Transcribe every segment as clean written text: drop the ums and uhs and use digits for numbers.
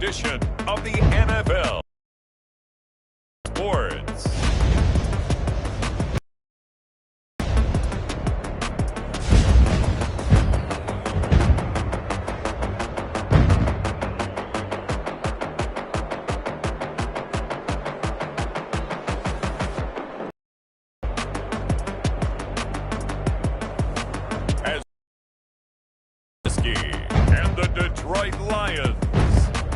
edition of the NFL Sports. And the Detroit Lions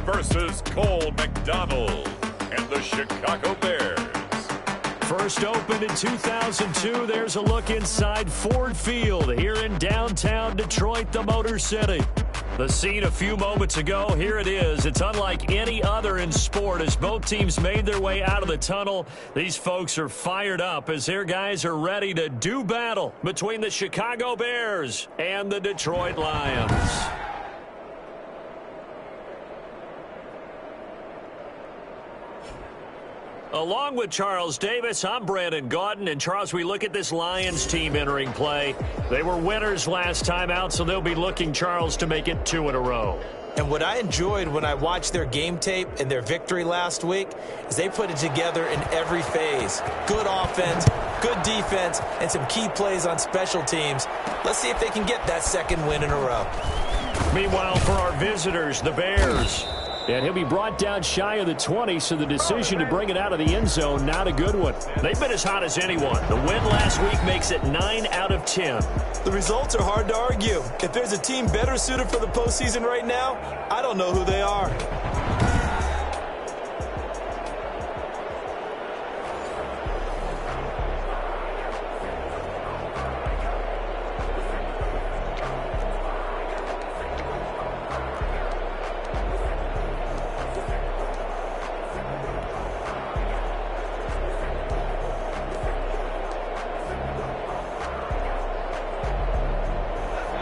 versus Cole McDonald and the Chicago Bears. First opened in 2002, there's a look inside Ford Field here in downtown Detroit, the Motor City. The scene a few moments ago, here it is. It's unlike any other in sport as both teams made their way out of the tunnel. These folks are fired up as their guys are ready to do battle between the Chicago Bears and the Detroit Lions. Along with Charles Davis, I'm Brandon Gaudin. And, Charles, we look at this Lions team entering play. They were winners last time out, so they'll be looking, Charles, to make it 2 in a row. And what I enjoyed when I watched their game tape and their victory last week is they put it together in every phase. Good offense, good defense, and some key plays on special teams. Let's see if they can get that second win in a row. Meanwhile, for our visitors, the Bears. And he'll be brought down shy of the 20, so the decision to bring it out of the end zone, not a good one. They've been as hot as anyone. The win last week makes it 9 out of 10. The results are hard to argue. If there's a team better suited for the postseason right now, I don't know who they are.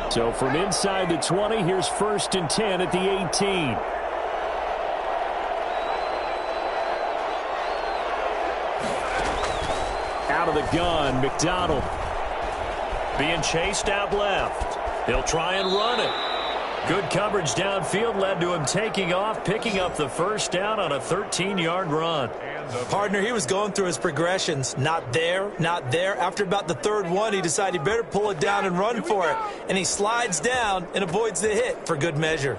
So from inside the 20, here's 1st and 10 at the 18. Out of the gun, McDonald. Being chased out left. He'll try and run it. Good coverage downfield led to him taking off, picking up the first down on a 13-yard run. Partner, he was going through his progressions. Not there, not there. After about the third one, he decided he better pull it down and run for it. And he slides down and avoids the hit for good measure.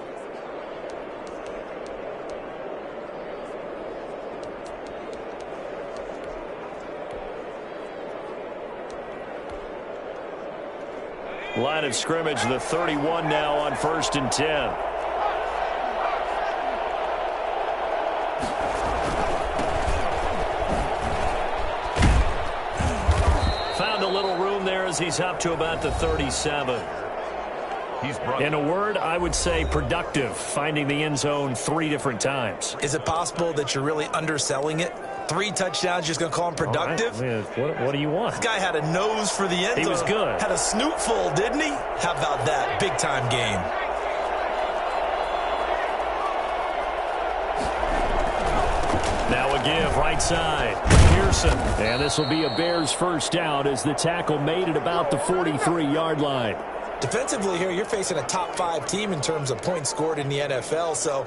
Line of scrimmage, the 31 now on 1st and 10. Found a little room there as he's up to about the 37. In a word, I would say productive, finding the end zone 3 different times. Is it possible that you're really underselling it? 3 touchdowns, just going to call him productive? Right. What do you want? This guy had a nose for the end zone. He was good. Had a snoot full, didn't he? How about that? Big-time game. Now a give, right side. Pearson. And this will be a Bears first down as the tackle made at about the 43-yard line. Defensively here, you're facing a top-5 team in terms of points scored in the NFL. So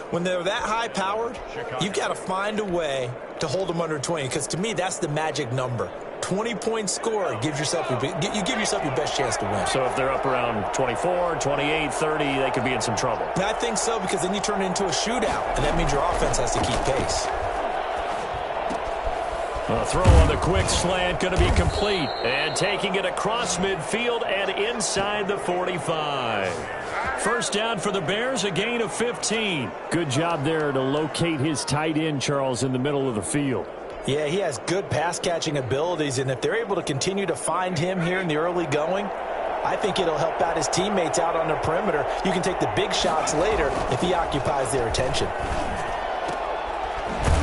when they're that high-powered, you've got to find a way to hold them under 20. Because to me, that's the magic number. 20-point score gives yourself you give yourself your best chance to win. So if they're up around 24, 28, 30, they could be in some trouble. And I think so, because then you turn it into a shootout, and that means your offense has to keep pace. A throw on the quick slant going to be complete. And taking it across midfield and inside the 45. First down for the Bears, a gain of 15. Good job there to locate his tight end, Charles, in the middle of the field. Yeah, he has good pass-catching abilities, and if they're able to continue to find him here in the early going, I think it'll help out his teammates out on the perimeter. You can take the big shots later if he occupies their attention.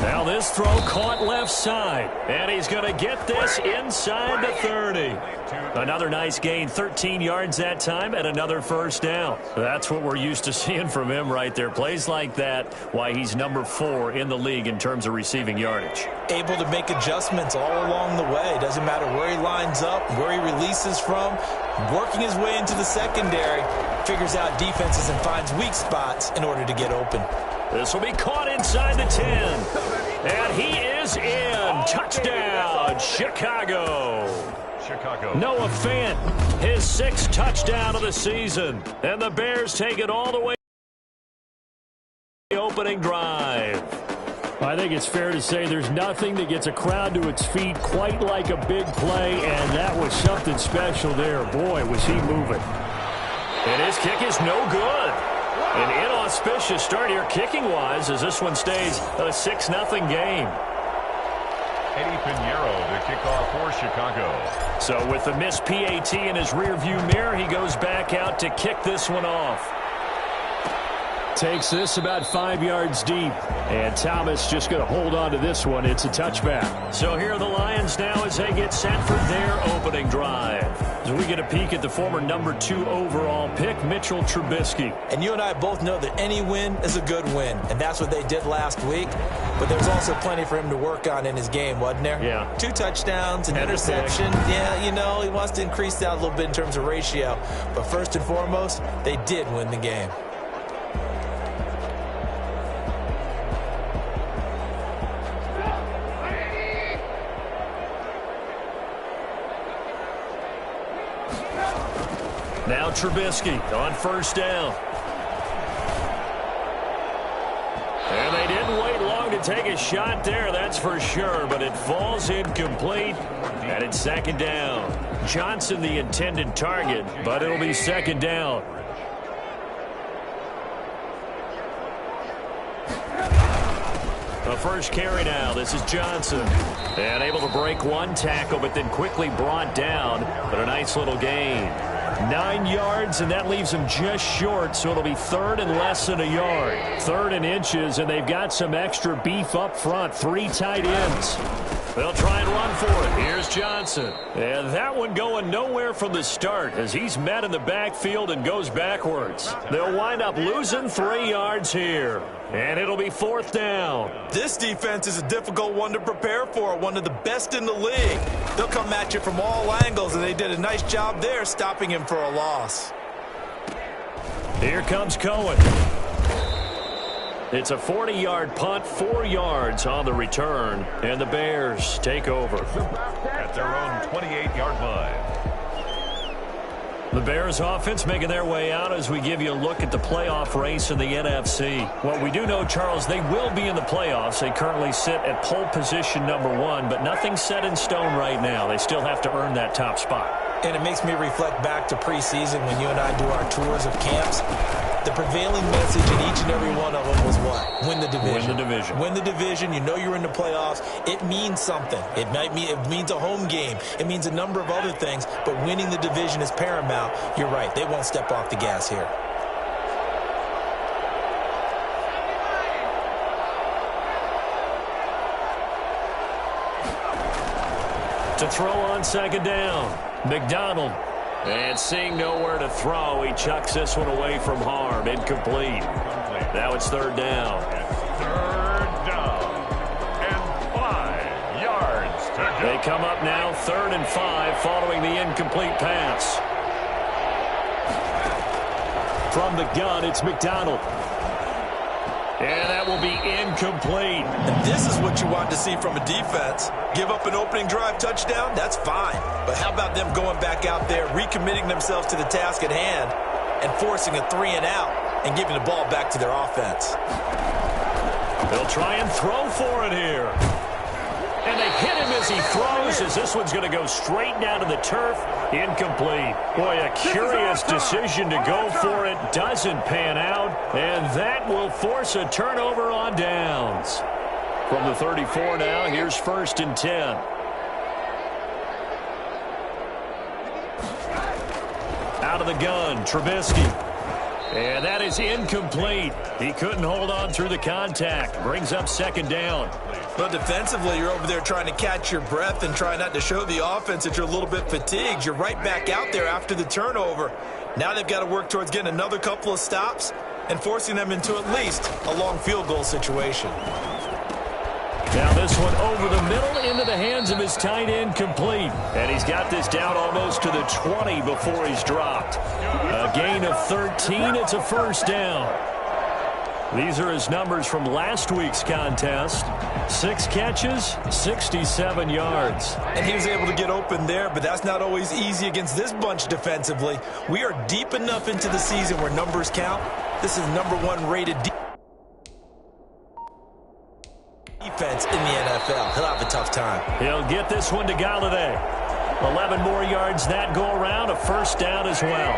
Now this throw caught left side, and he's going to get this inside the 30. Another nice gain, 13 yards that time, and another first down. That's what we're used to seeing from him right there. Plays like that, why he's number 4 in the league in terms of receiving yardage. Able to make adjustments all along the way. Doesn't matter where he lines up, where he releases from. Working his way into the secondary, figures out defenses and finds weak spots in order to get open. This will be caught inside the 10. And he is in. Touchdown, Chicago. Noah Fant, his 6th touchdown of the season. And the Bears take it all the way to the opening drive. I think it's fair to say there's nothing that gets a crowd to its feet quite like a big play, and that was something special there. Boy, was he moving. And his kick is no good. An inauspicious start here kicking-wise as this one stays a 6-0 game. Eddie Pinheiro, the kickoff for Chicago. So with the missed PAT in his rearview mirror, he goes back out to kick this one off. Takes this about 5 yards deep. And Thomas just going to hold on to this one. It's a touchback. So here are the Lions now as they get set for their opening drive. As we get a peek at the former number 2 overall pick, Mitchell Trubisky. And you and I both know that any win is a good win. And that's what they did last week. But there's also plenty for him to work on in his game, wasn't there? Yeah. 2 touchdowns, an interception. Yeah, you know, he wants to increase that a little bit in terms of ratio. But first and foremost, they did win the game. Now Trubisky on first down. And they didn't wait long to take a shot there, that's for sure, but it falls incomplete, and it's 2nd down. Johnson the intended target, but it'll be 2nd down. The first carry now, this is Johnson. And able to break one tackle, but then quickly brought down, but a nice little gain. 9 yards, and that leaves him just short, so it'll be 3rd and less than a yard. 3rd and inches, and they've got some extra beef up front. 3 tight ends. They'll try and run for it. Here's Johnson. And that one going nowhere from the start as he's met in the backfield and goes backwards. They'll wind up losing 3 yards here. And it'll be 4th down. This defense is a difficult one to prepare for, one of the best in the league. They'll come at you from all angles, and they did a nice job there stopping him for a loss. Here comes Cohen. It's a 40-yard punt, 4 yards on the return, and the Bears take over. At their own 28-yard line. The Bears offense making their way out as we give you a look at the playoff race in the NFC. What we do know, Charles, they will be in the playoffs. They currently sit at pole position number 1, but nothing's set in stone right now. They still have to earn that top spot. And it makes me reflect back to preseason when you and I do our tours of camps. The prevailing message in each and every one of them was what? Win the division. Win the division. Win the division. You know you're in the playoffs. It means something. It means a home game. It means a number of other things, but winning the division is paramount. You're right. They won't step off the gas here. To throw on 2nd down, McDonald. And seeing nowhere to throw, he chucks this one away from harm. Incomplete. Now it's 3rd down. 3rd down and 5 yards to go. They come up now 3rd and 5 following the incomplete pass. From the gun, it's McDonald. And that will be incomplete. And this is what you want to see from a defense. Give up an opening drive touchdown, that's fine. But how about them going back out there, recommitting themselves to the task at hand, and forcing a 3 and out, and giving the ball back to their offense. They'll try and throw for it here. And they hit him as he throws, as this one's going to go straight down to the turf. Incomplete. Boy, a curious decision to go for it. Doesn't pan out. And that will force a turnover on downs. From the 34 now, here's 1st and 10. Out of the gun, Trubisky. And that is incomplete. He couldn't hold on through the contact. Brings up 2nd down. But defensively, you're over there trying to catch your breath and try not to show the offense that you're a little bit fatigued. You're right back out there after the turnover. Now they've got to work towards getting another couple of stops and forcing them into at least a long field goal situation. Now this one over the middle into the hands of his tight end, complete. And he's got this down almost to the 20 before he's dropped. A gain of 13. It's a 1st down. These are his numbers from last week's contest. 6 catches, 67 yards. And he was able to get open there, but that's not always easy against this bunch defensively. We are deep enough into the season where numbers count. This is #1 rated defense in the NFL. He'll have a tough time. He'll get this one to Golladay. 11 more yards that go around, a first down as well.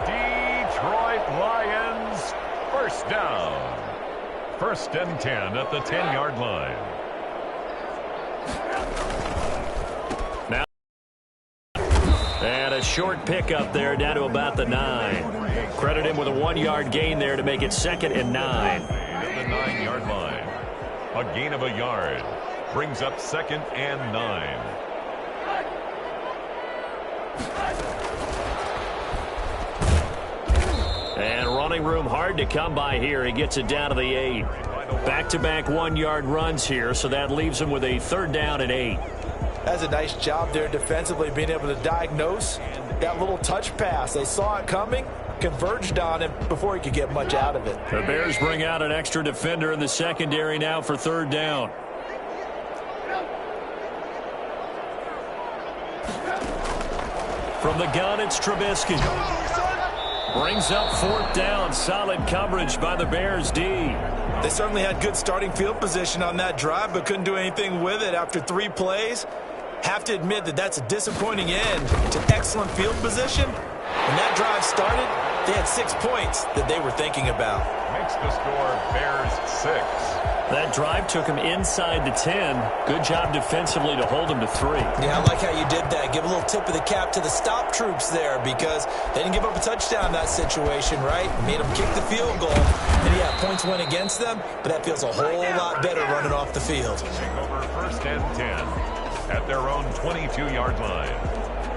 Detroit Lions, first down. 1st and 10 at the 10-yard line. Now, and a short pickup there down to about the 9. Credit him with a 1-yard gain there to make it 2nd and 9. At the 9-yard line. A gain of a yard. Brings up 2nd and 9. And running room hard to come by here. He gets it down to the 8. Back-to-back 1-yard runs here, so that leaves him with a 3rd down and 8. That's a nice job there defensively, being able to diagnose that little touch pass. They saw it coming, converged on him before he could get much out of it. The Bears bring out an extra defender in the secondary now for 3rd down. From the gun, it's Trubisky. Brings up 4th down. Solid coverage by the Bears D. They certainly had good starting field position on that drive, but couldn't do anything with it after 3 plays. Have to admit that that's a disappointing end to excellent field position. When that drive started, they had 6 points that they were thinking about. Makes the score Bears 6. That drive took him inside the 10. Good job defensively to hold him to 3. Yeah, I like how you did that. Give a little tip of the cap to the stop troops there, because they didn't give up a touchdown in that situation, right? Made them kick the field goal. And yeah, points went against them, but that feels a whole lot better running off the field. Over 1st and 10 at their own 22-yard line.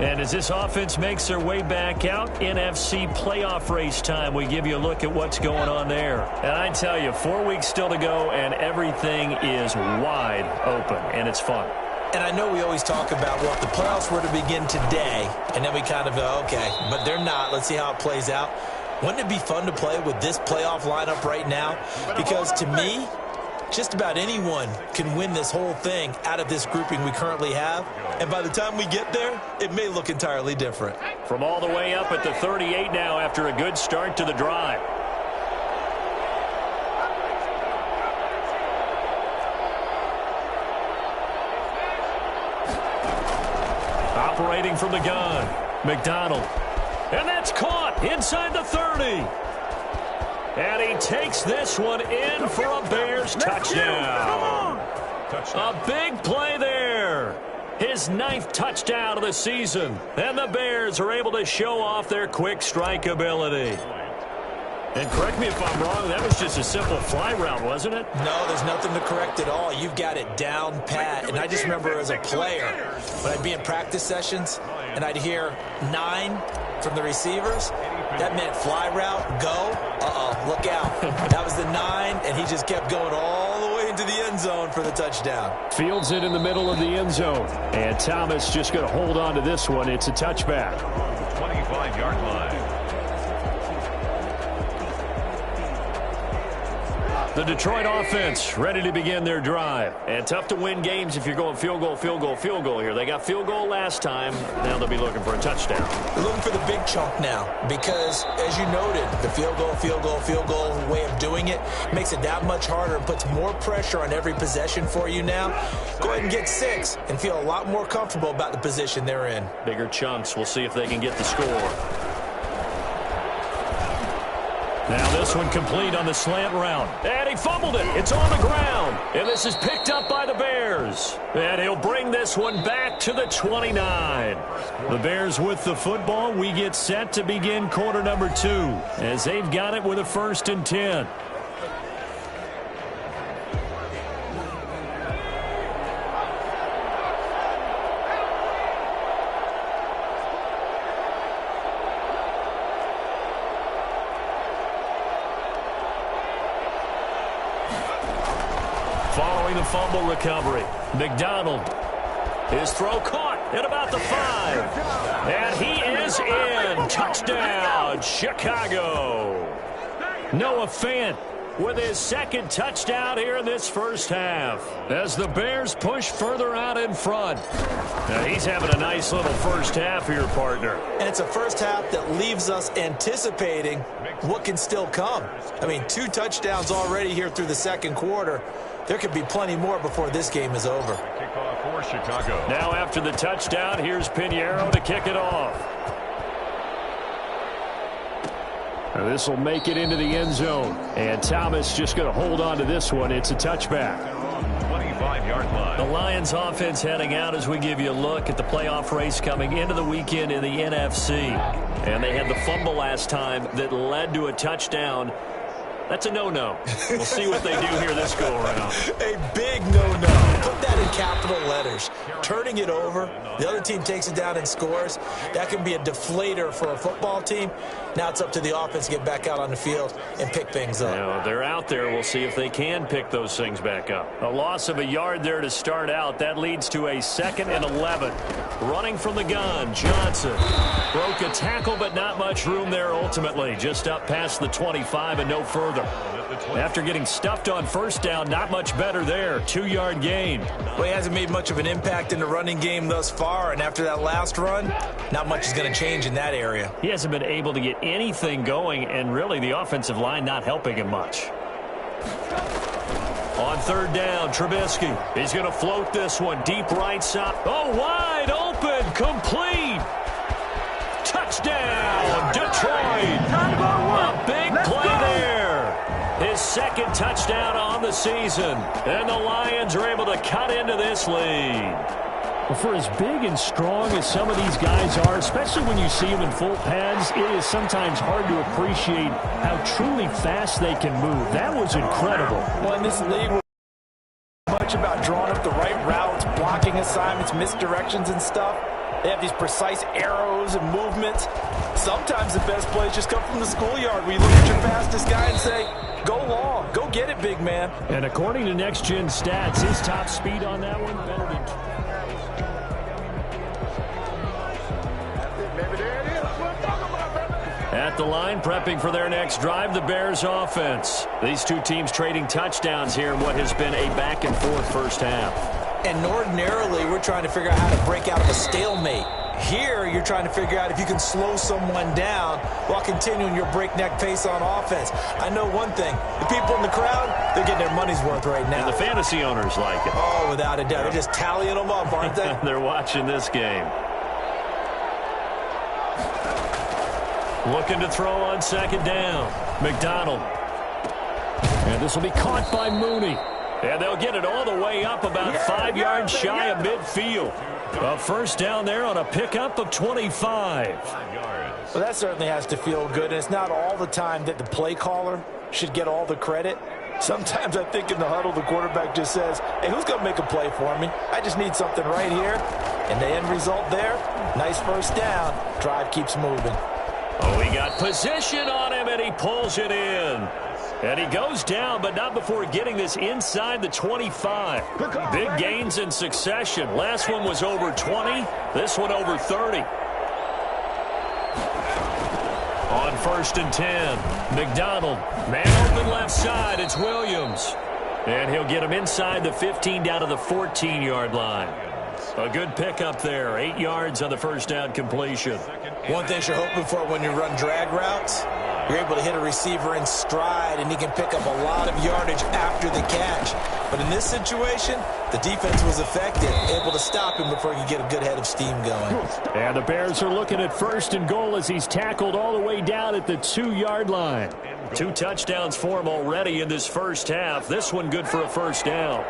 And as this offense makes their way back out, NFC playoff race time, we give you a look at what's going on there. And I tell you, 4 weeks still to go, and everything is wide open, and it's fun. And I know we always talk about, well, if the playoffs were to begin today, and then we kind of go, okay, but they're not. Let's see how it plays out. Wouldn't it be fun to play with this playoff lineup right now? Because to me, just about anyone can win this whole thing out of this grouping we currently have. And by the time we get there, it may look entirely different. From all the way up at the 38 now after a good start to the drive. Operating from the gun, McDonald. And that's caught inside the 30. And he takes this one in for a Bears touchdown. A big play there. His 9th touchdown of the season. And the Bears are able to show off their quick strike ability. And correct me if I'm wrong, that was just a simple fly route, wasn't it? No, there's nothing to correct at all. You've got it down pat. And I just remember as a player, when I'd be in practice sessions, and I'd hear 9 from the receivers, that meant fly route, go, look out. That was the 9, and he just kept going all the way into the end zone for the touchdown. Fields it in the middle of the end zone. And Thomas just going to hold on to this one. It's a touchback. 25-yard line. The Detroit offense ready to begin their drive. And tough to win games if you're going field goal, field goal, field goal here. They got field goal last time. Now they'll be looking for a touchdown. They're looking for the big chunk now because, as you noted, the field goal way of doing it makes it that much harder and puts more pressure on every possession for you now. Go ahead and get 6 and feel a lot more comfortable about the position they're in. Bigger chunks. We'll see if they can get the score. Now this one complete on the slant route. And he fumbled it. It's on the ground. And this is picked up by the Bears. And he'll bring this one back to the 29. The Bears with the football. We get set to begin quarter number 2 as they've got it with a 1st and 10. Following the fumble recovery, McDonald. His throw caught at about the 5. And he is in. Touchdown, Chicago. Noah Fant with his second touchdown here in this first half. As the Bears push further out in front. Now he's having a nice little first half here, partner. And it's a first half that leaves us anticipating what can still come. I mean, 2 touchdowns already here through the second quarter. There could be plenty more before this game is over. Kickoff for Chicago. Now after the touchdown, here's Pinheiro to kick it off. Now this will make it into the end zone. And Thomas just going to hold on to this one. It's a touchback. 25-yard line. The Lions offense heading out as we give you a look at the playoff race coming into the weekend in the NFC. And they had the fumble last time that led to a touchdown. That's a no-no. We'll see what they do here this go-around. A big no-no. Put that in capital letters. Turning it over, the other team takes it down and scores. That can be a deflator for a football team. Now it's up to the offense to get back out on the field and pick things up. Now, they're out there. We'll see if they can pick those things back up. A loss of a yard there to start out. That leads to a 2nd and 11. Running from the gun, Johnson. Broke a tackle, but not much room there ultimately. Just up past the 25 and no further. After getting stuffed on first down, not much better there. 2-yard gain. Well, he hasn't made much of an impact in the running game thus far, and after that last run, not much is going to change in that area. He hasn't been able to get anything going, and really the offensive line not helping him much. On 3rd down, Trubisky. He's going to float this one deep right side. Oh, wide open, complete. Touchdown, Detroit. A big play there. His 2nd touchdown on the season. And the Lions are able to cut into this lead. Well, for as big and strong as some of these guys are, especially when you see them in full pads, it is sometimes hard to appreciate how truly fast they can move. That was incredible. Well, in this league, we're much about drawing up the right routes, blocking assignments, misdirections and stuff. They have these precise arrows and movements. Sometimes the best plays just come from the schoolyard where you look at your fastest guy and say, go long, go get it, big man. And according to Next Gen Stats, his top speed on that one better than... At the line, prepping for their next drive, the Bears offense. These two teams trading touchdowns here in what has been a back-and-forth first half. And ordinarily, we're trying to figure out how to break out of a stalemate. Here, you're trying to figure out if you can slow someone down while continuing your breakneck pace on offense. I know one thing. The people in the crowd, they're getting their money's worth right now. And the fantasy owners like it. Oh, without a doubt. They're just tallying them up, aren't they? They're watching this game. Looking to throw on 2nd down. McDonald. And this will be caught by Mooney. And they'll get it all the way up about 5 yards shy of midfield. A first down there on a pickup of 25. Well, that certainly has to feel good, and it's not all the time that the play caller should get all the credit. Sometimes I think in the huddle, the quarterback just says, hey, who's going to make a play for me? I just need something right here. And the end result there, nice first down. Drive keeps moving. Oh, he got position on him, and he pulls it in. And he goes down, but not before getting this inside the 25. Big gains in succession. Last one was over 20. This one over 30. On 1st and 10, McDonald. Man open left side. It's Williams. And he'll get him inside the 15 down to the 14-yard line. A good pickup there. 8 yards on the first down completion. One thing you're hoping for when you run drag routes, you're able to hit a receiver in stride, and he can pick up a lot of yardage after the catch. But in this situation, the defense was effective, able to stop him before he could get a good head of steam going. And the Bears are looking at 1st and goal as he's tackled all the way down at the 2-yard line. 2 touchdowns for him already in this first half. This one good for a first down.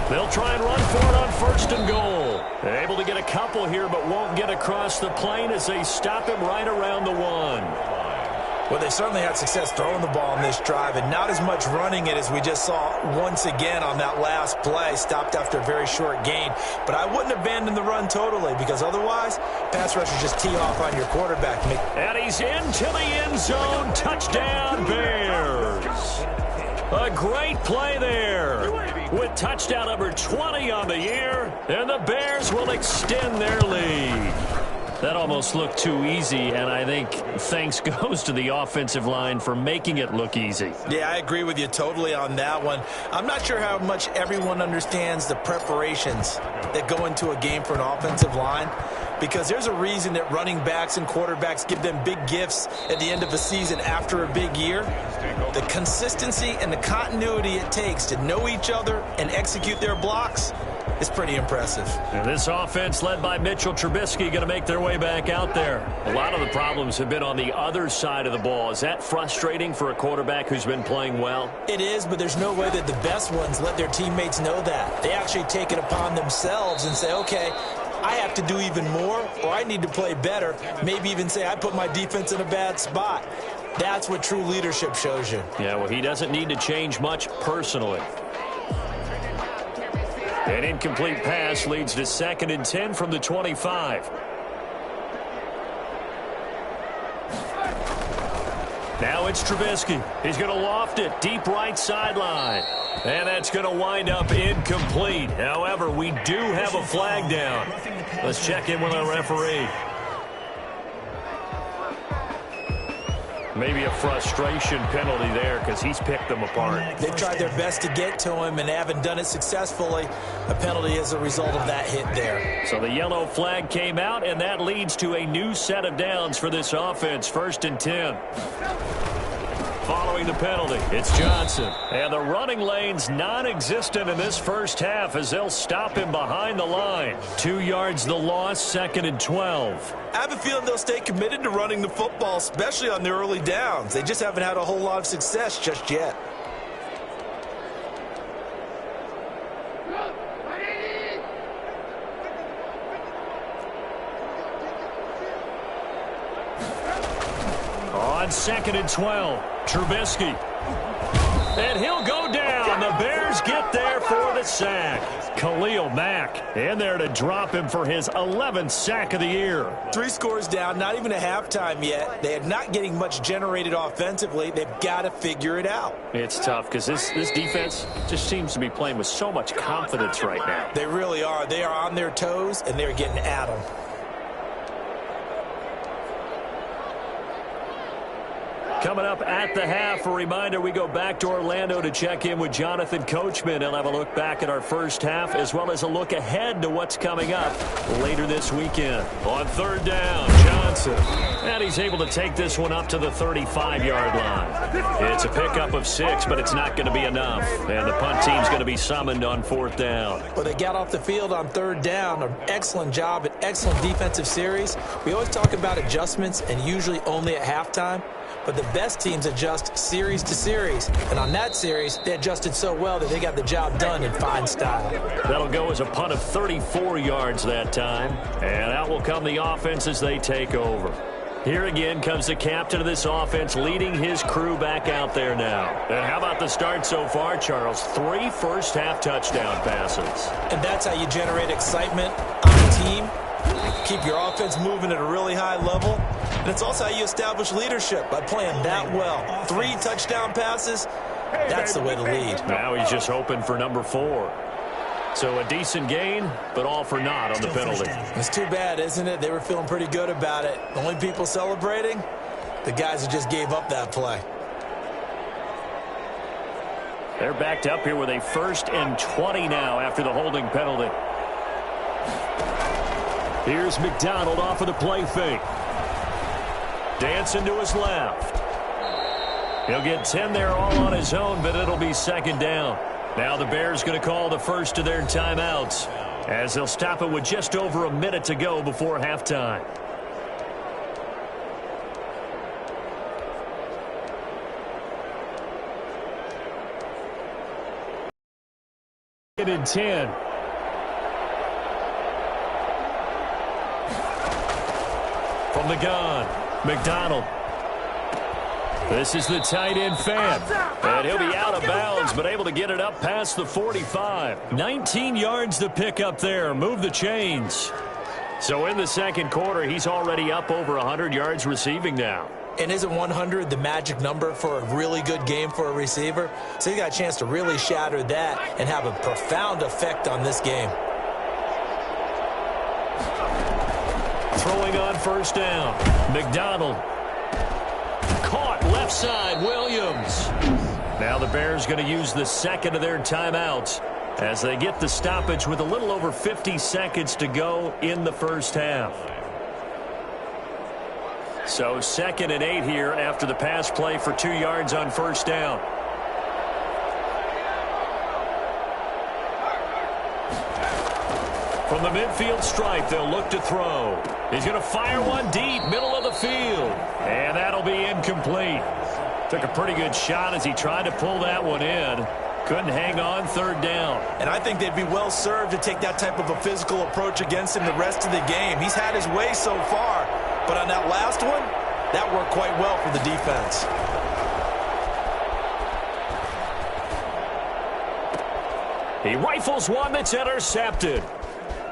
They'll try and run for it on 1st and goal. They're able to get a couple here, but won't get across the plane as they stop him right around the 1. Well, they certainly had success throwing the ball in this drive, and not as much running it as we just saw once again on that last play. Stopped after a very short gain. But I wouldn't abandon the run totally, because otherwise, pass rushers just tee off on your quarterback. And he's into the end zone. Touchdown, Bears. A great play there. with touchdown number 20 on the year, and the Bears will extend their lead. That almost looked too easy, and I think thanks goes to the offensive line for making it look easy. Yeah, I agree with you totally on that one. I'm not sure how much everyone understands the preparations that go into a game for an offensive line, because there's a reason that running backs and quarterbacks give them big gifts at the end of a season after a big year. The consistency and the continuity it takes to know each other and execute their blocks is pretty impressive. And this offense led by Mitchell Trubisky going to make their way back out there. A lot of the problems have been on the other side of the ball. Is that frustrating for a quarterback who's been playing well? It is, but there's no way that the best ones let their teammates know that. They actually take it upon themselves and say, okay, I have to do even more, or I need to play better. Maybe even say I put my defense in a bad spot. That's what true leadership shows you. Yeah, well, he doesn't need to change much personally. An incomplete pass leads to 2nd and 10 from the 25. Now it's Trubisky. He's going to loft it deep right sideline. And that's going to wind up incomplete. However, we do have a flag down. Let's check in with our referee. Maybe a frustration penalty there because he's picked them apart. They've tried their best to get to him and haven't done it successfully. A penalty as a result of that hit there. So the yellow flag came out, and that leads to a new set of downs for this offense. 1st and 10. Following the penalty, it's Johnson. And the running lane's non-existent in this first half as they'll stop him behind the line. 2 yards the loss, 2nd and 12. I have a feeling they'll stay committed to running the football, especially on their early downs. They just haven't had a whole lot of success just yet. On 2nd and 12, Trubisky. And he'll go down. The Bears get there for the sack. Khalil Mack in there to drop him for his 11th sack of the year. 3 scores down, not even a halftime yet. They are not getting much generated offensively. They've got to figure it out. It's tough because this defense just seems to be playing with so much confidence right now. They really are. They are on their toes, and they're getting at them. Coming up at the half, a reminder, we go back to Orlando to check in with Jonathan Coachman. He'll have a look back at our first half as well as a look ahead to what's coming up later this weekend. On 3rd down, Johnson. And he's able to take this one up to the 35-yard line. It's a pickup of 6, but it's not going to be enough. And the punt team's going to be summoned on 4th down. Well, they got off the field on 3rd down. An excellent job, an excellent defensive series. We always talk about adjustments and usually only at halftime. But the best teams adjust series to series. And on that series, they adjusted so well that they got the job done in fine style. That'll go as a punt of 34 yards that time. And out will come the offense as they take over. Here again comes the captain of this offense leading his crew back out there now. And how about the start so far, Charles? 3 first-half touchdown passes. And that's how you generate excitement on a team. Keep your offense moving at a really high level. And it's also how you establish leadership, by playing that well. 3 touchdown passes, that's the way to lead. Now he's just hoping for number 4. So a decent gain, but all for naught on the penalty. It's too bad, isn't it? They were feeling pretty good about it. The only people celebrating, the guys who just gave up that play. They're backed up here with a 1st and 20 now after the holding penalty. Here's McDonald off of the play fake. Dancing to his left. He'll get 10 there all on his own, but it'll be 2nd down. Now the Bears going to call the first of their timeouts as they'll stop it with just over a minute to go before halftime. And 10. From the gun, McDonald. This is the tight end fan. And he'll be out of bounds, but able to get it up past the 45. 19 yards to pick up there. Move the chains. So in the second quarter, he's already up over 100 yards receiving now. And isn't 100 the magic number for a really good game for a receiver? So he got a chance to really shatter that and have a profound effect on this game. Throwing on first down. McDonald. Caught left side, Williams. Now the Bears going to use the second of their timeouts as they get the stoppage with a little over 50 seconds to go in the first half. So 2nd and 8 here after the pass play for 2 yards on first down. From the midfield stripe, they'll look to throw. He's going to fire one deep, middle of the field. And that'll be incomplete. Took a pretty good shot as he tried to pull that one in. Couldn't hang on 3rd down. And I think they'd be well served to take that type of a physical approach against him the rest of the game. He's had his way so far, but on that last one, that worked quite well for the defense. He rifles one that's intercepted.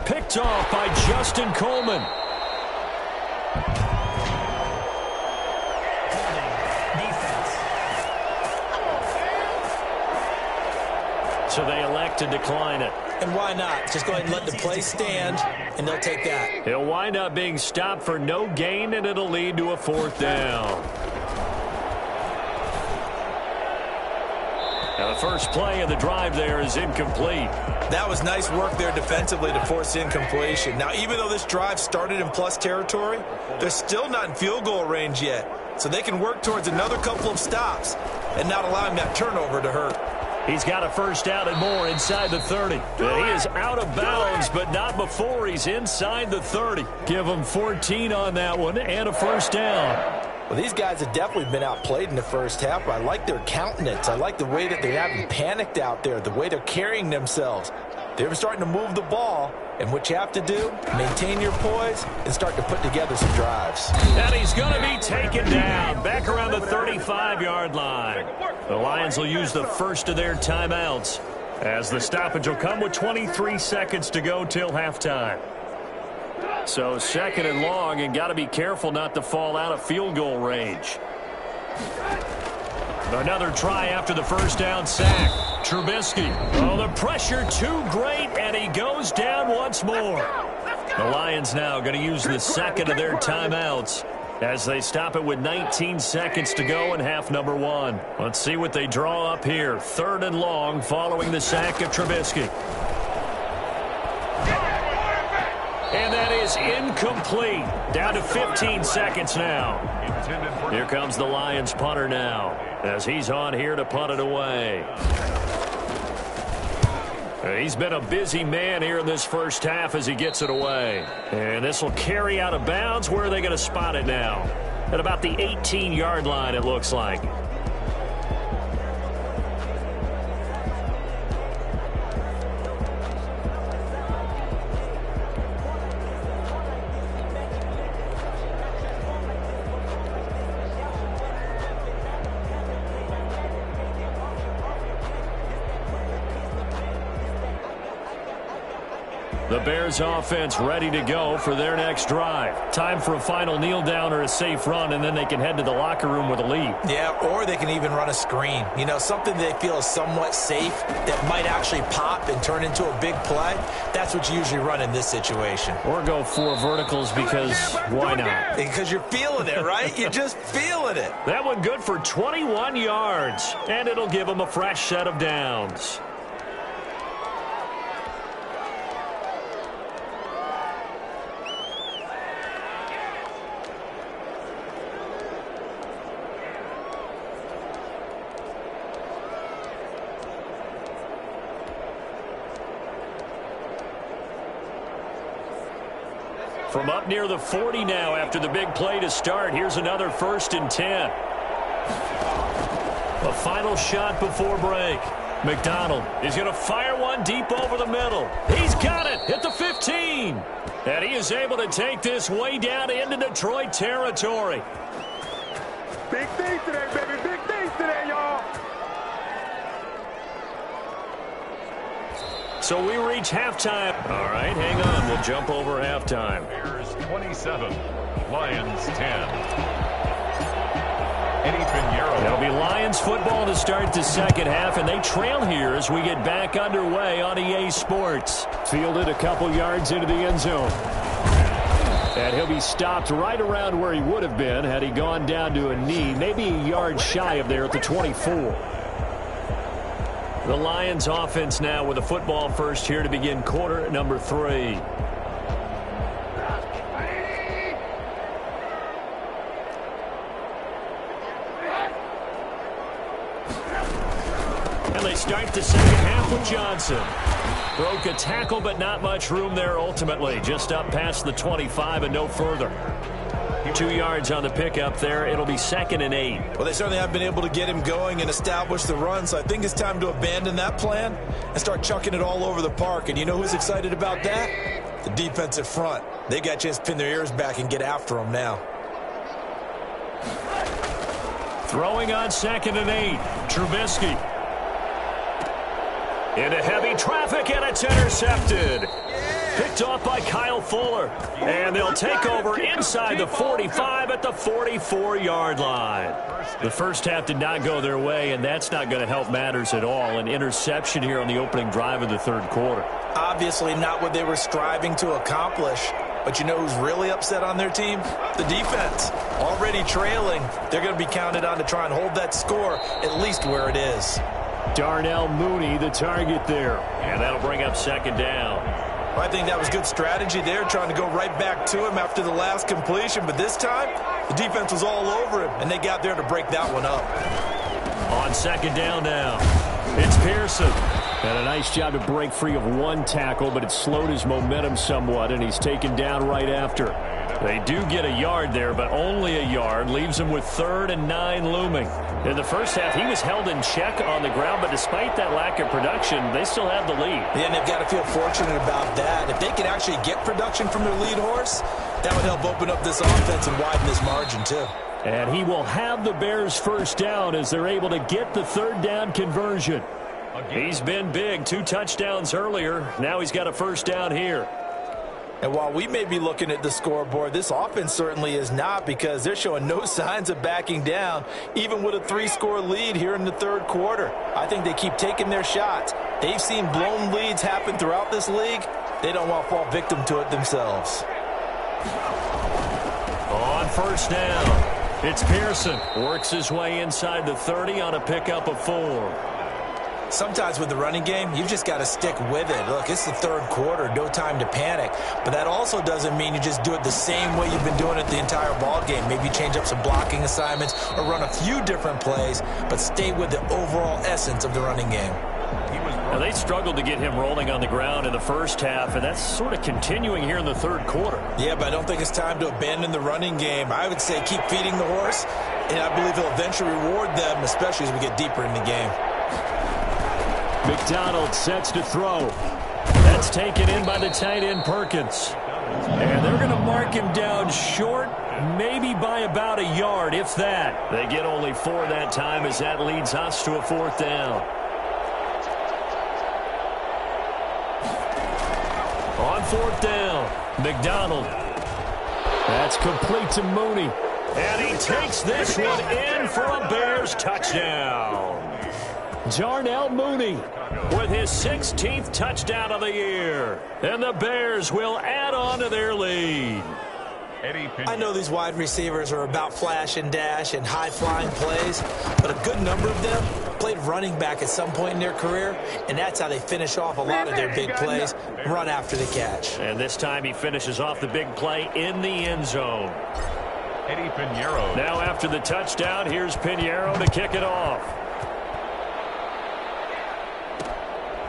Picked off by Justin Coleman. So they elect to decline it. And why not? Just go ahead and let the play stand, and they'll take that. He'll wind up being stopped for no gain, and it'll lead to a 4th down. Now the first play of the drive there is incomplete. That was nice work there defensively to force incompletion. Now, even though this drive started in plus territory, they're still not in field goal range yet. So they can work towards another couple of stops and not allowing that turnover to hurt. He's got a first down and more inside the 30. And he is out of bounds, but not before he's inside the 30. Give him 14 on that one and a first down. Well, these guys have definitely been outplayed in the first half. I like their countenance. I like the way that they haven't panicked out there, the way they're carrying themselves. They're starting to move the ball, and what you have to do, maintain your poise and start to put together some drives. And he's going to be taken down back around the 35-yard line. The Lions will use the first of their timeouts as the stoppage will come with 23 seconds to go till halftime. So 2nd and long, and got to be careful not to fall out of field goal range. Another try after the first down sack. Trubisky. Oh, the pressure too great, and he goes down once more. The Lions now going to use the second of their timeouts as they stop it with 19 seconds to go in half number 1. Let's see what they draw up here. 3rd and long following the sack of Trubisky. And that is incomplete. Down to 15 seconds now. Here comes the Lions punter now as he's on here to punt it away. He's been a busy man here in this first half as he gets it away. And this will carry out of bounds. Where are they going to spot it now? At about the 18-yard line, it looks like. The Bears offense ready to go for their next drive. Time for a final kneel down or a safe run, and then they can head to the locker room with a lead. Yeah, or they can even run a screen. You know, something they feel is somewhat safe that might actually pop and turn into a big play. That's what you usually run in this situation. Or go 4 verticals because why not? Because you're feeling it, right? You're just feeling it. That one good for 21 yards, and it'll give them a fresh set of downs. From up near the 40 now after the big play to start. Here's another 1st and 10. A final shot before break. McDonald is going to fire one deep over the middle. He's got it at the 15. And he is able to take this way down into Detroit territory. Big things today, baby. Big things today, y'all. So we reach halftime. All right, hang on. We'll jump over halftime. Bears 27, Lions 10. Eddie Pinheiro. It'll be Lions football to start the second half, and they trail here as we get back underway on EA Sports. Fielded a couple yards into the end zone. And he'll be stopped right around where he would have been had he gone down to a knee, maybe a yard shy of there at the 24. The Lions offense now with a football first here to begin quarter number 3. And they start the second half with Johnson. Broke a tackle, but not much room there ultimately. Just up past the 25 and no further. 2 yards on the pickup there. It'll be 2nd and 8. Well, they certainly have been able to get him going and establish the run, so I think it's time to abandon that plan and start chucking it all over the park. And you know who's excited about that? The defensive front. They got a chance to pin their ears back and get after him now. Throwing on 2nd and 8. Trubisky. Into heavy traffic, and it's intercepted. Picked off by Kyle Fuller. And they'll take over inside the 45 at the 44-yard line. The first half did not go their way, and that's not going to help matters at all. An interception here on the opening drive of the third quarter. Obviously not what they were striving to accomplish. But you know who's really upset on their team? The defense. Already trailing. They're going to be counted on to try and hold that score at least where it is. Darnell Mooney, the target there. And that'll bring up 2nd down. I think that was good strategy there, trying to go right back to him after the last completion. But this time, the defense was all over him, and they got there to break that one up. On 2nd down now, it's Pearson. And a nice job to break free of one tackle, but it slowed his momentum somewhat, and he's taken down right after. They do get a yard there, but only a yard. Leaves him with 3rd and 9 looming. In the first half, he was held in check on the ground, but despite that lack of production, they still have the lead. Yeah, and they've got to feel fortunate about that. If they can actually get production from their lead horse, that would help open up this offense and widen this margin, too. And he will have the Bears first down as they're able to get the 3rd down conversion. He's been big. 2 touchdowns earlier. Now he's got a first down here. And while we may be looking at the scoreboard, this offense certainly is not, because they're showing no signs of backing down, even with a 3-score lead here in the third quarter. I think they keep taking their shots. They've seen blown leads happen throughout this league. They don't want to fall victim to it themselves. On first down, it's Pearson. Works his way inside the 30 on a pickup of 4. Sometimes with the running game, you've just got to stick with it. Look, it's the third quarter, no time to panic. But that also doesn't mean you just do it the same way you've been doing it the entire ball game. Maybe change up some blocking assignments or run a few different plays, but stay with the overall essence of the running game. Now, they struggled to get him rolling on the ground in the first half, and that's sort of continuing here in the third quarter. Yeah, but I don't think it's time to abandon the running game. I would say keep feeding the horse, and I believe he'll eventually reward them, especially as we get deeper in the game. McDonald sets to throw. That's taken in by the tight end Perkins. And they're going to mark him down short, maybe by about a yard, if that. They get only 4 that time as that leads us to a 4th down. On 4th down, McDonald. That's complete to Mooney. And he takes this one in for a Bears touchdown. Darnell Mooney with his 16th touchdown of the year. And the Bears will add on to their lead. I know these wide receivers are about flash and dash and high-flying plays, but a good number of them played running back at some point in their career, and that's how they finish off a lot of their big plays, run after the catch. And this time he finishes off the big play in the end zone. Eddie Pinheiro. Now after the touchdown, here's Pinheiro to kick it off.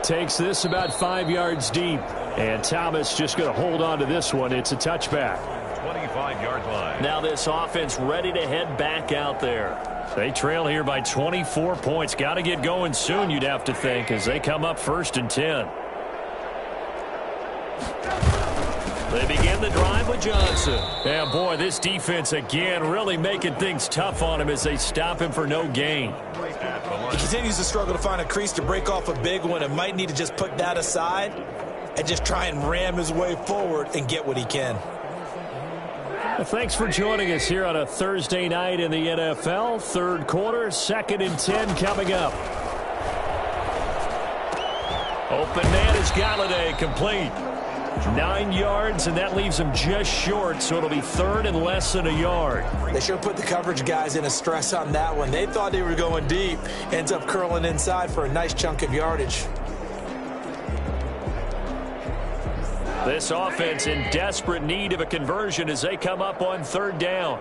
Takes this about 5 yards deep. And Thomas just going to hold on to this one. It's a touchback. 25-yard line. Now this offense ready to head back out there. They trail here by 24 points. Got to get going soon, you'd have to think, as they come up 1st and 10. They begin the drive with Johnson. And boy, this defense again really making things tough on him as they stop him for no gain. He continues to struggle to find a crease to break off a big one and might need to just put that aside and just try and ram his way forward and get what he can. Thanks for joining us here on a Thursday night in the NFL. Third quarter, 2nd and 10 coming up. Open man is Galladay, complete. 9 yards, and that leaves him just short, so it'll be 3rd and less than a yard. They sure put the coverage guys in a stress on that one. They thought they were going deep. Ends up curling inside for a nice chunk of yardage. This offense in desperate need of a conversion as they come up on 3rd down.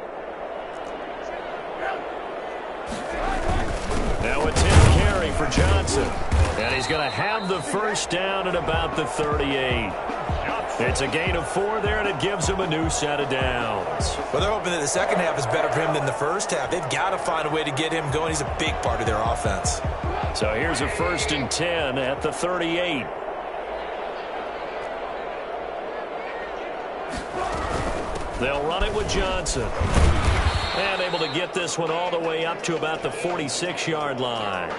Now a 10 carry for Johnson. And he's going to have the first down at about the 38. It's a gain of 4 there, and it gives him a new set of downs. Well, they're hoping that the second half is better for him than the first half. They've got to find a way to get him going. He's a big part of their offense. So here's a 1st and 10 at the 38. They'll run it with Johnson. And able to get this one all the way up to about the 46-yard line.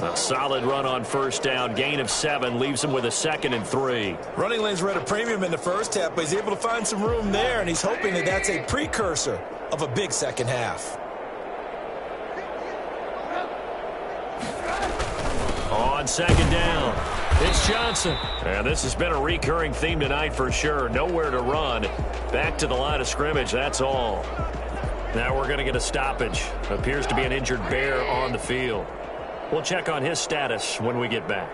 A solid run on first down. Gain of 7 leaves him with a 2nd and 3. Running lanes were at a premium in the first half, but he's able to find some room there, and he's hoping that that's a precursor of a big second half. On 2nd down, it's Johnson. And this has been a recurring theme tonight for sure. Nowhere to run. Back to the line of scrimmage, that's all. Now we're going to get a stoppage. Appears to be an injured Bear on the field. We'll check on his status when we get back.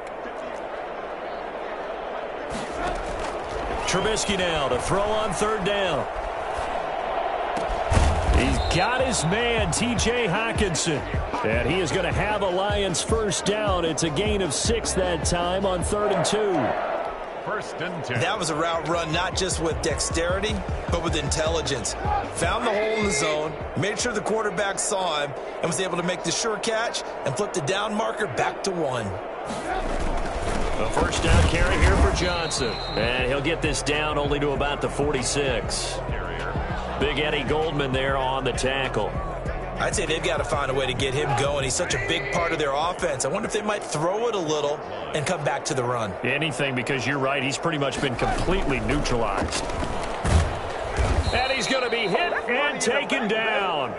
Trubisky now to throw on 3rd down. He's got his man, T.J. Hockenson. And he is going to have a Lions first down. It's a gain of 6 that time on 3rd and 2. 1st and 10. That was a route run not just with dexterity, but with intelligence. Found the hole in the zone, made sure the quarterback saw him, and was able to make the sure catch and flip the down marker back to 1. A first down carry here for Johnson. And he'll get this down only to about the 46. Big Eddie Goldman there on the tackle. I'd say they've got to find a way to get him going. He's such a big part of their offense. I wonder if they might throw it a little and come back to the run. Anything, because you're right. He's pretty much been completely neutralized. And he's going to be hit and taken down.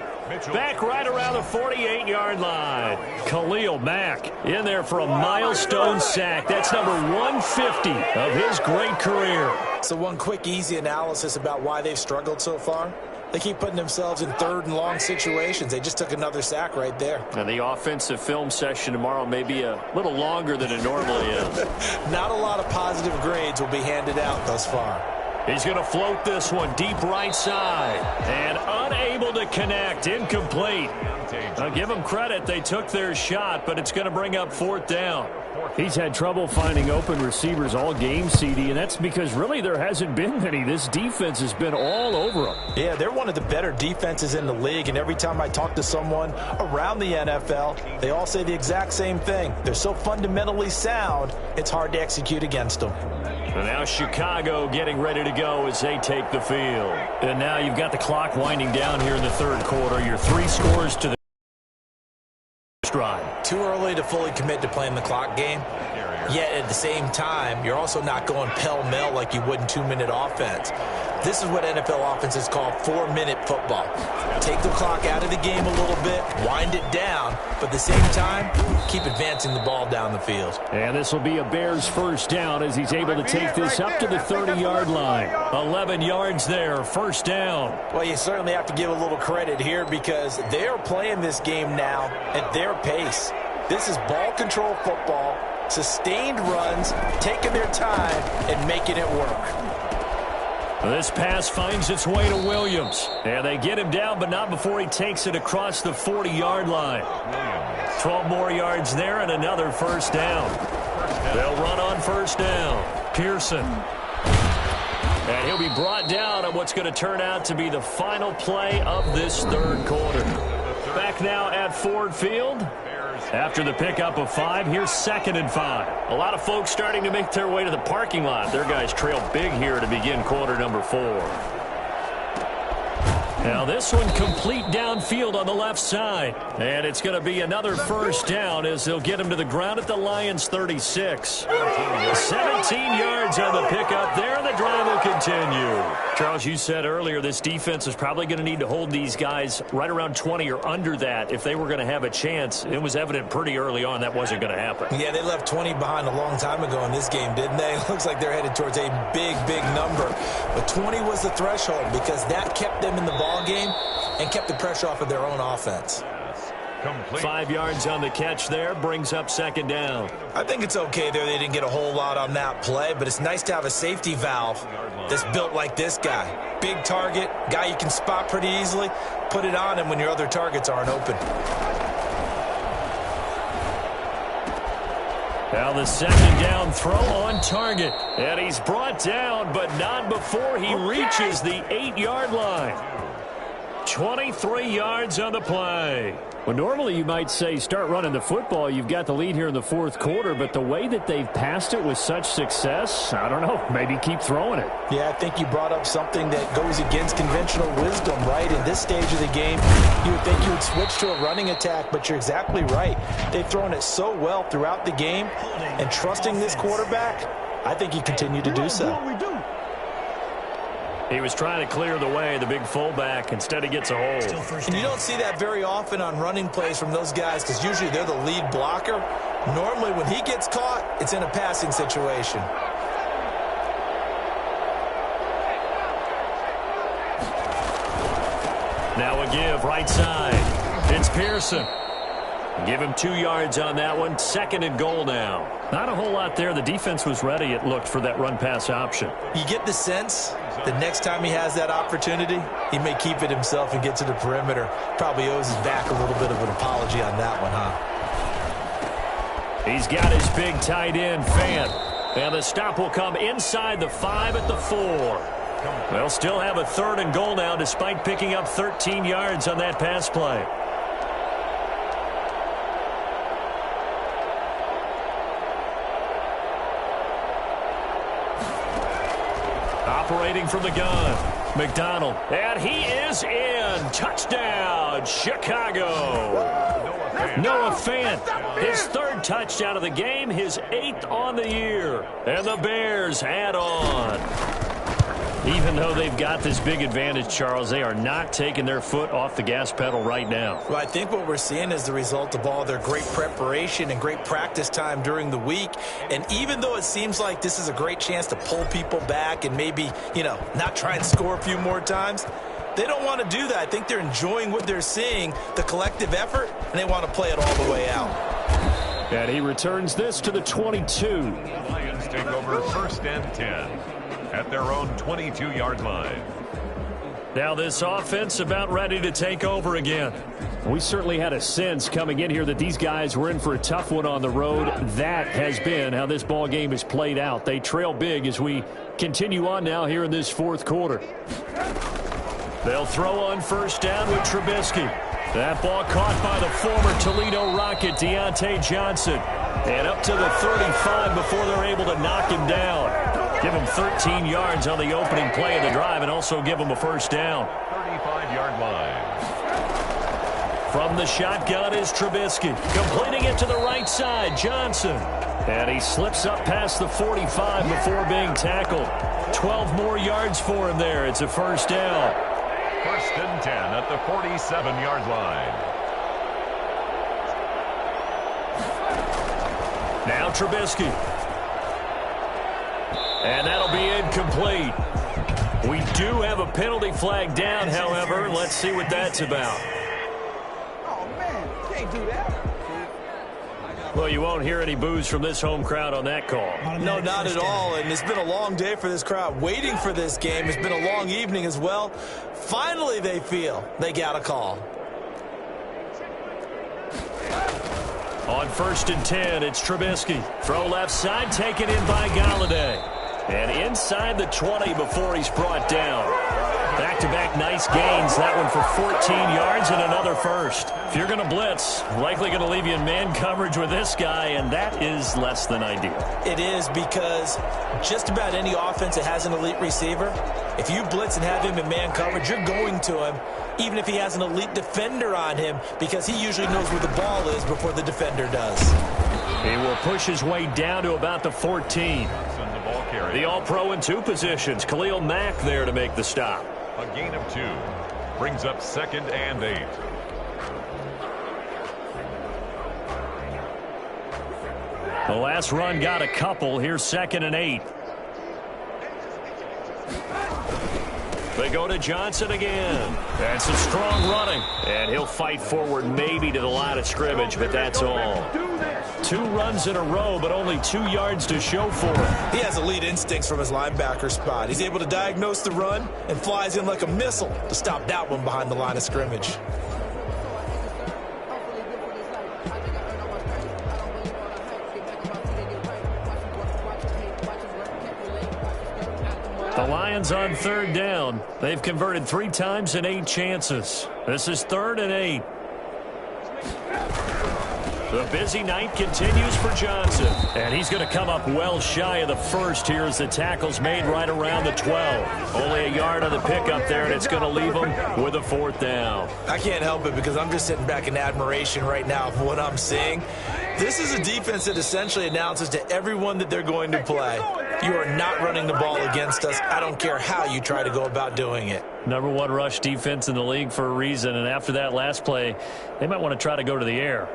Back right around the 48-yard line. Khalil Mack in there for a milestone sack. That's number 150 of his great career. So one quick, easy analysis about why they've struggled so far. They keep putting themselves in 3rd and long situations. They just took another sack right there. And the offensive film session tomorrow may be a little longer than it normally is. Not a lot of positive grades will be handed out thus far. He's going to float this one deep right side. And unable to connect. Incomplete. I'll give them credit. They took their shot, but it's going to bring up 4th down. He's had trouble finding open receivers all game, CD, and that's because really there hasn't been many. This defense has been all over them. Yeah, they're one of the better defenses in the league, and every time I talk to someone around the NFL, they all say the exact same thing. They're so fundamentally sound, it's hard to execute against them. And now Chicago getting ready to go as they take the field. And now you've got the clock winding down here in the 3rd quarter. Your 3 scores to the drive. Too early to fully commit to playing the clock game. Yet at the same time, you're also not going pell-mell like you would in 2-minute offense. This is what NFL offenses call 4-minute football. Take the clock out of the game a little bit, wind it down, but at the same time, keep advancing the ball down the field. And this will be a Bears first down as he's able to take this up to the 30-yard line. 11 yards there, first down. Well, you certainly have to give a little credit here because they're playing this game now at their pace. This is ball control football, sustained runs, taking their time and making it work. This pass finds its way to Williams. And they get him down, but not before he takes it across the 40-yard line. 12 more yards there and another first down. They'll run on first down. Pearson. And he'll be brought down on what's going to turn out to be the final play of this 3rd quarter. Back now at Ford Field. After the pickup of 5, here's 2nd and 5. A lot of folks starting to make their way to the parking lot. Their guys trail big here to begin quarter number 4. Now this one complete downfield on the left side. And it's going to be another first down as they'll get him to the ground at the Lions 36. 17 yards on the pickup there, and the drive will continue. Charles, you said earlier this defense is probably going to need to hold these guys right around 20 or under that if they were going to have a chance. It was evident pretty early on that wasn't going to happen. Yeah, they left 20 behind a long time ago in this game, didn't they? It looks like they're headed towards a big, big number. But 20 was the threshold because that kept them in the ball game and kept the pressure off of their own offense. 5 yards on the catch there, brings up second down. I think it's okay there. They didn't get a whole lot on that play, but it's nice to have a safety valve that's built like this guy. Big target, guy you can spot pretty easily. Put it on him when your other targets aren't open. Now the second down throw on target. And he's brought down, but not before he reaches the 8-yard line. 23 yards on the play. Well, normally you might say start running the football. You've got the lead here in the fourth quarter, but the way that they've passed it with such success, I don't know, maybe keep throwing it. Yeah, I think you brought up something that goes against conventional wisdom, right? In this stage of the game, you would think you would switch to a running attack, but you're exactly right. They've thrown it so well throughout the game, and trusting this quarterback, I think you continue to do so. He was trying to clear the way, the big fullback. Instead, he gets a hold. And you don't see that very often on running plays from those guys because usually they're the lead blocker. Normally, when he gets caught, it's in a passing situation. Now a give, right side. It's Pearson. Give him 2 yards on that one. Second and goal now. Not a whole lot there. The defense was ready, it looked, for that run-pass option. You get the sense that next time he has that opportunity, he may keep it himself and get to the perimeter. Probably owes his back a little bit of an apology on that one, huh? He's got his big tight end, Fant. And the stop will come inside the 5 at the 4. They'll still have a third and goal now despite picking up 13 yards on that pass play. Operating from the gun, McDonald. And he is in. Touchdown, Chicago. Noah Fant, his third touchdown of the game, his 8th on the year. And the Bears add on. Even though they've got this big advantage, Charles, they are not taking their foot off the gas pedal right now. Well, I think what we're seeing is the result of all their great preparation and great practice time during the week. And even though it seems like this is a great chance to pull people back and maybe, not try and score a few more times, they don't want to do that. I think they're enjoying what they're seeing, the collective effort, and they want to play it all the way out. And he returns this to the 22. The Lions take over first and 10. At their own 22-yard line. Now this offense about ready to take over again. We certainly had a sense coming in here that these guys were in for a tough one on the road. That has been how this ball game has played out. They trail big as we continue on now here in this fourth quarter. They'll throw on first down with Trubisky. That ball caught by the former Toledo Rocket, Deontay Johnson. And up to the 35 before they're able to knock him down. Give him 13 yards on the opening play of the drive and also give him a first down. 35-yard line. From the shotgun is Trubisky. Completing it to the right side, Johnson. And he slips up past the 45 before being tackled. 12 more yards for him there. It's a first down. First and 10 at the 47-yard line. Now Trubisky. And that'll be incomplete. We do have a penalty flag down, however. Let's see what that's about. Oh, man, can't do that. Well, you won't hear any boos from this home crowd on that call. No, not at all. And it's been a long day for this crowd waiting for this game. It's been a long evening as well. Finally, they feel they got a call. On first and 10, it's Trubisky. Throw left side, taken in by Galladay. And inside the 20 before he's brought down. Back-to-back nice gains. That one for 14 yards and another first. If you're going to blitz, likely going to leave you in man coverage with this guy, and that is less than ideal. It is, because just about any offense that has an elite receiver, if you blitz and have him in man coverage, you're going to him, even if he has an elite defender on him, because he usually knows where the ball is before the defender does. He will push his way down to about the 14. The All-Pro in 2 positions. Khalil Mack there to make the stop. A gain of 2. Brings up 2nd and 8. The last run got a couple. Here's 2nd and 8. They go to Johnson again. That's some strong running. And he'll fight forward maybe to the line of scrimmage, but that's all. 2 runs in a row, but only 2 yards to show for it. He has elite instincts from his linebacker spot. He's able to diagnose the run and flies in like a missile to stop that one behind the line of scrimmage. The Lions on 3rd down. They've converted 3 times in 8 chances. This is 3rd and 8. The busy night continues for Johnson. And he's going to come up well shy of the first here as the tackle's made right around the 12. Only a yard on the pickup there, and it's going to leave him with a 4th down. I can't help it because I'm just sitting back in admiration right now of what I'm seeing. This is a defense that essentially announces to everyone that they're going to play, you are not running the ball against us. I don't care how you try to go about doing it. Number 1 rush defense in the league for a reason, and after that last play, they might want to try to go to the air.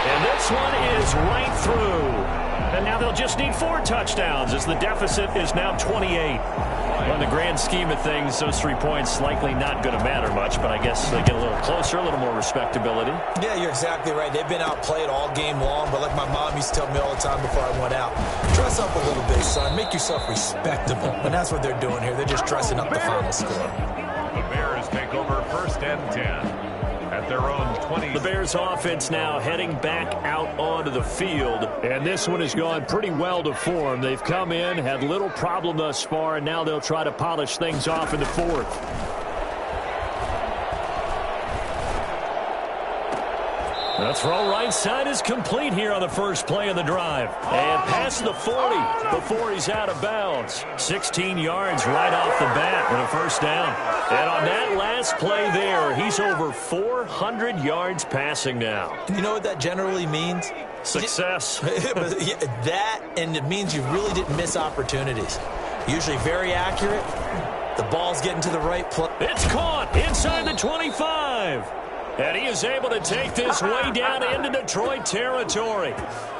And this one is right through. And now they'll just need 4 touchdowns as the deficit is now 28. Well, in the grand scheme of things, those 3 points likely not going to matter much, but I guess they get a little closer, a little more respectability. Yeah, you're exactly right. They've been outplayed all game long, but like my mom used to tell me all the time before I went out, dress up a little bit, son. Make yourself respectable. And that's what they're doing here. They're just dressing up the final score. The Bears take over 1st and 10. At their own 20. The Bears offense now heading back out onto the field. And this one has gone pretty well to form. They've come in, had little problem thus far, and now they'll try to polish things off in the 4th. The throw right side is complete here on the first play of the drive. And past the 40 before he's out of bounds. 16 yards right off the bat with a 1st down. And on that last play there, he's over 400 yards passing now. You know what that generally means? Success. That, and it means you really didn't miss opportunities. Usually very accurate. The ball's getting to the right place. It's caught inside the 25. And he is able to take this way down into Detroit territory.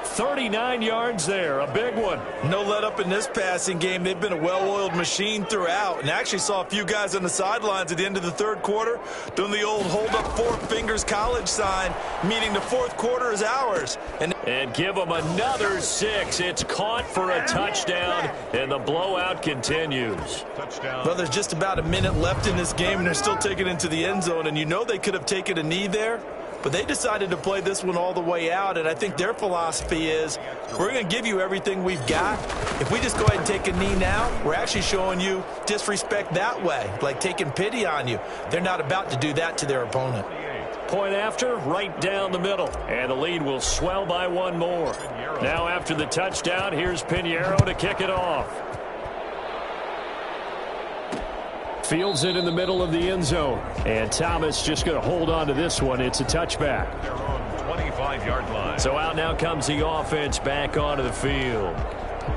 39 yards there, a big one. No let up in this passing game. They've been a well-oiled machine throughout. And actually saw a few guys on the sidelines at the end of the 3rd quarter doing the old hold up 4 fingers college sign, meaning the 4th quarter is ours. And give them another 6. It's caught for a touchdown, and the blowout continues. Touchdown. Well, there's just about a minute left in this game, and they're still taking it into the end zone. And you know they could have taken a knee there, but they decided to play this one all the way out. And I think their philosophy is, we're going to give you everything we've got. If we just go ahead and take a knee now, we're actually showing you disrespect that way, like taking pity on you. They're not about to do that to their opponent. Point after, right down the middle. And the lead will swell by 1 more. Now after the touchdown, here's Pinheiro to kick it off. Fields it in the middle of the end zone. And Thomas just going to hold on to this one. It's a touchback. Their own 25-yard line. So out now comes the offense back onto the field.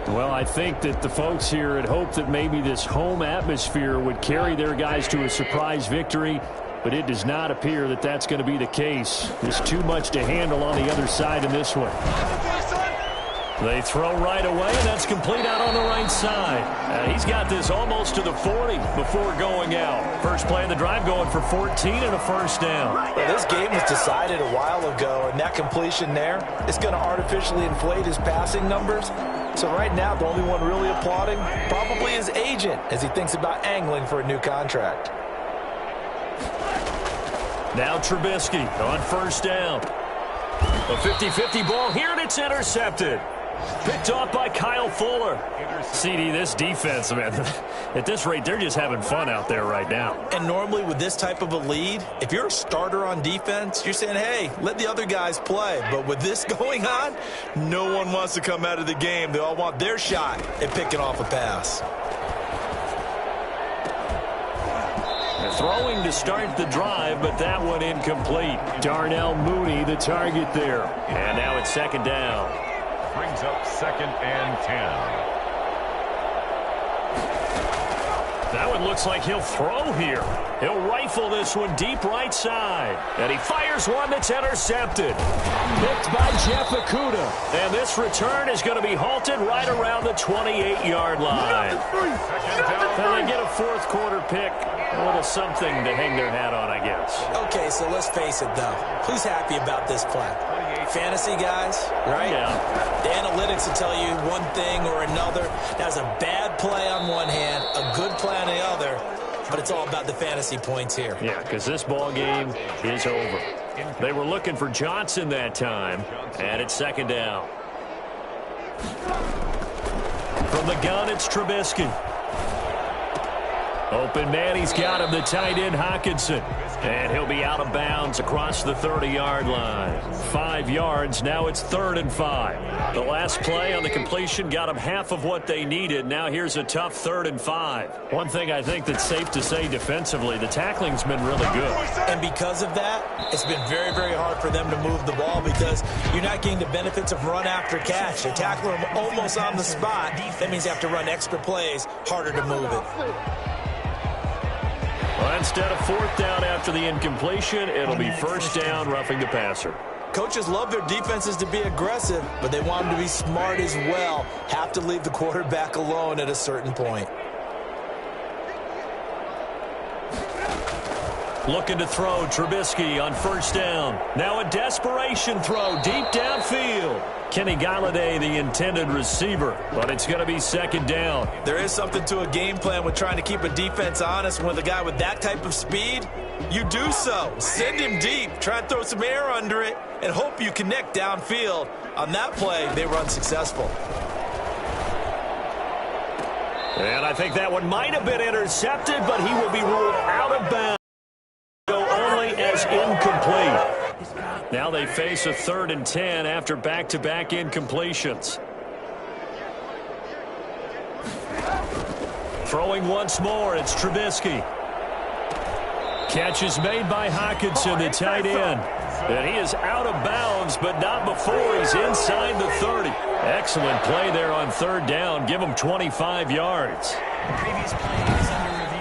Well, I think that the folks here had hoped that maybe this home atmosphere would carry their guys to a surprise victory. But it does not appear that that's going to be the case. There's too much to handle on the other side in this one. They throw right away, and that's complete out on the right side. He's got this almost to the 40 before going out. First play of the drive going for 14 and a 1st down. Well, this game was decided a while ago, and that completion there is going to artificially inflate his passing numbers. So right now, the only one really applauding probably his agent as he thinks about angling for a new contract. Now Trubisky on 1st down. A 50-50 ball here, and it's intercepted. Picked off by Kyle Fuller. CD, this defense, man, at this rate, they're just having fun out there right now. And normally with this type of a lead, if you're a starter on defense, you're saying, hey, let the other guys play. But with this going on, no one wants to come out of the game. They all want their shot at picking off a pass. They're throwing to start the drive, but that one incomplete. Darnell Mooney, the target there. And now it's second down. Brings up 2nd and 10. That one looks like he'll throw here. He'll rifle this one deep right side. And he fires one that's intercepted. Picked by Jeff Okudah. And this return is going to be halted right around the 28-yard line. And they get a fourth quarter pick. A little something to hang their hat on, I guess. Okay, so let's face it, though. Who's happy about this play? Fantasy guys, right? Yeah. The analytics will tell you one thing or another. That's a bad play on one hand, a good play on the other, but it's all about the fantasy points here. Yeah, because this ball game is over. They were looking for Johnson that time, and it's second down. From the gun, it's Trubisky. Open man, he's got him, the tight end Hockenson. And he'll be out of bounds across the 30-yard line. 5 yards, now it's 3rd and 5. The last play on the completion got them half of what they needed. Now here's a tough 3rd and 5. One thing I think that's safe to say defensively, the tackling's been really good. And because of that, it's been very, very hard for them to move the ball because you're not getting the benefits of run after catch. They tackle them almost on the spot. That means you have to run extra plays, harder to move it. Well, instead of 4th down after the incompletion, it'll be 1st down, roughing the passer. Coaches love their defenses to be aggressive, but they want them to be smart as well. Have to leave the quarterback alone at a certain point. Looking to throw, Trubisky on 1st down. Now a desperation throw deep downfield. Kenny Golladay, the intended receiver, but it's going to be 2nd down. There is something to a game plan with trying to keep a defense honest. With a guy with that type of speed, you do so. Send him deep, try and throw some air under it, and hope you connect downfield. On that play, they were unsuccessful. And I think that one might have been intercepted, but he will be ruled out of bounds. Only as incomplete. Now they face a 3rd and 10 after back-to-back incompletions. Throwing once more, it's Trubisky. Catch is made by Hockenson, the tight end. And he is out of bounds, but not before he's inside the 30. Excellent play there on 3rd down. Give him 25 yards. The previous play is under review.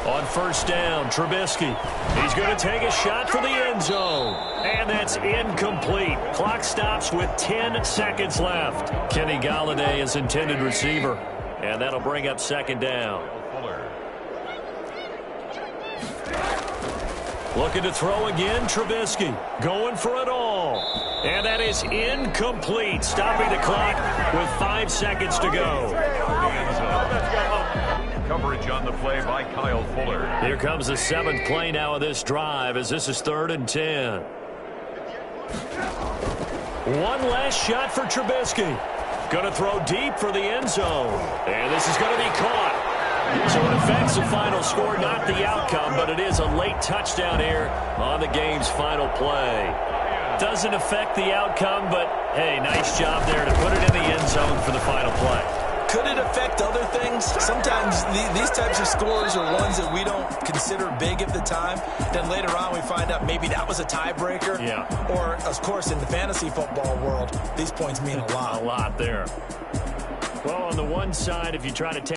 On 1st down, Trubisky. He's going to take a shot for the end zone. And that's incomplete. Clock stops with 10 seconds left. Kenny Golladay is intended receiver. And that'll bring up 2nd down. Looking to throw again, Trubisky. Going for it all. And that is incomplete. Stopping the clock with 5 seconds to go. Coverage on the play by Kyle Fuller. Here comes the 7th play now of this drive as this is 3rd and 10. One last shot for Trubisky. Going to throw deep for the end zone. And this is going to be caught. So it affects the final score, not the outcome, but it is a late touchdown here on the game's final play. Doesn't affect the outcome, but, hey, nice job there to put it in the end zone for the final play. Could it affect other things? Sometimes these types of scores are ones that we don't consider big at the time. Then later on we find out maybe that was a tiebreaker. Yeah. Or, of course, in the fantasy football world, these points mean a lot. A lot there. Well, on the one side, if you try to take